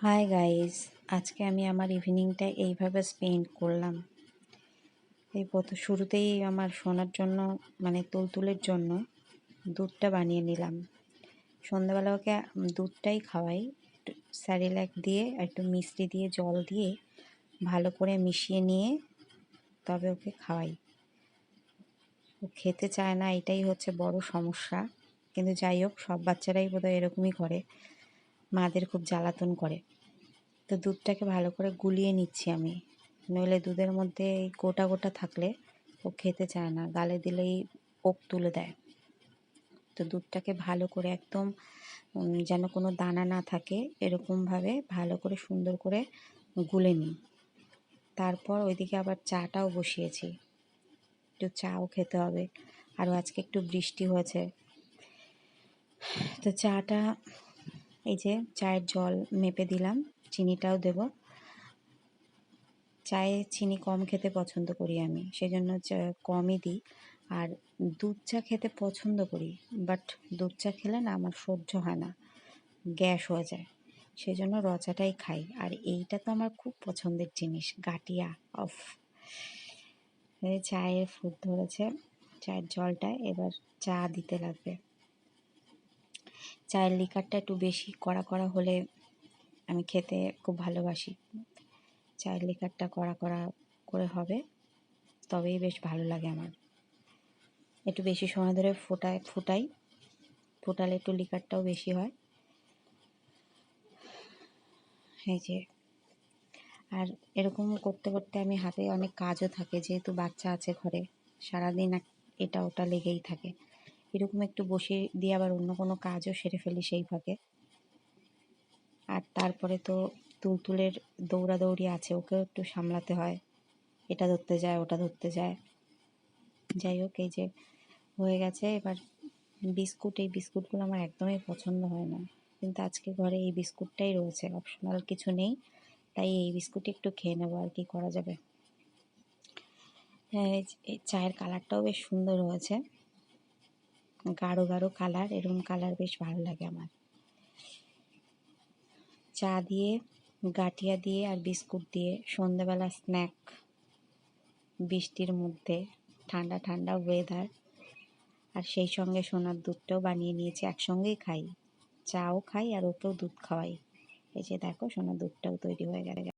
Hi guys, আজকে আমি আমার ইভিনিংটা এইভাবে স্পেন্ড করলাম। এই শুরুতেই আমার সোনার জন্য তুলতুলের জন্য দুধটা বানিয়ে নিলাম। সন্ধ্যাবেলা ওকে দুধটাই খাওয়াই, স্যারিল্যাক দিয়ে একটু মিষ্টি দিয়ে জল দিয়ে ভালো করে মিশিয়ে নিয়ে তবে ওকে খাওয়াই। ও খেতে চায় না, এটাই হচ্ছে বড় সমস্যা। কিন্তু যাই হোক, সব বাচ্চারাই বোধহয় এরকমই করে, মাদের খুব জ্বালাতন করে। তো দুধটাকে ভালো করে গুলিয়ে নিচ্ছি আমি, নইলে দুধের মধ্যে এই গোটা গোটা থাকলে ও খেতে চায় না, গালে দিলেই ওক তুলে দেয়। তো দুধটাকে ভালো করে একদম যেন কোনো দানা না থাকে এরকমভাবে ভালো করে সুন্দর করে গুলে নিই। তারপর ওইদিকে আবার চাটাও বসিয়েছি, একটু চাও খেতে হবে। আরও আজকে একটু বৃষ্টি হয়েছে, তো চাটা এই যে চায়ের জল মেপে দিলাম, চিনিটাও দেব। চায়ে চিনি কম খেতে পছন্দ করি আমি, সেজন্য কমই দিই। আর দুধ চা খেতে পছন্দ করি, বাট দুধ চা খেলে না আমার সহ্য হয় না, গ্যাস হয়ে যায়। সেজন্য র চাটাই খাই। আর এইটা তো আমার খুব পছন্দের জিনিস, গাটিয়া অফ। চায়ের ফুট ধরেছে, চায়ের জলটা এবার চা দিতে লাগবে। চায়ের লিকারটা একটু বেশি কড়া কড়া হলে আমি খেতে খুব ভালোবাসি। চায়ের লিকারটা কড়া কড়া করে হবে, তবেই বেশ ভালো লাগে আমার। একটু বেশি সময় ধরে ফোটালে একটু লিকারটাও বেশি হয়। এই যে, আর এরকম করতে করতে আমি হাতে অনেক কাজও থাকে, যেহেতু বাচ্চা আছে ঘরে, সারাদিন এটা ওটা লেগেই থাকে। এরকম একটু বসিয়ে দিয়ে আবার অন্য কোনো কাজও সেরে ফেলি সেই ফাঁকে। আর তারপরে তো তুলতুলের দৌড়াদৌড়ি আছে, ওকেও একটু সামলাতে হয়, এটা ধরতে যায় ওটা ধরতে যায়। যাই হোক, এই যে হয়ে গেছে। এবার এই বিস্কুটগুলো আমার একদমই পছন্দ হয় না, কিন্তু আজকে ঘরে এই বিস্কুটটাই রয়েছে, অপশনাল কিছু নেই, তাই এই বিস্কুট একটু খেয়ে নেবো, আর কি করা যাবে। হ্যাঁ, এই চায়ের কালারটাও বেশ সুন্দর হয়েছে, গাঢ় গাঢ় কালার, এরকম কালার বেশ ভালো লাগে আমার। চা দিয়ে, গাঠিয়া দিয়ে আর বিস্কুট দিয়ে সন্ধ্যাবেলা স্ন্যাক, বৃষ্টির মধ্যে ঠান্ডা ঠান্ডা ওয়েদার, আর সেই সঙ্গে সোনার দুধটাও বানিয়ে নিয়েছি, একসঙ্গেই খাই, চাও খাই আর ওকেও দুধ খাওয়াই। এই যে দেখো, সোনার দুধটাও তৈরি হয়ে গেছে।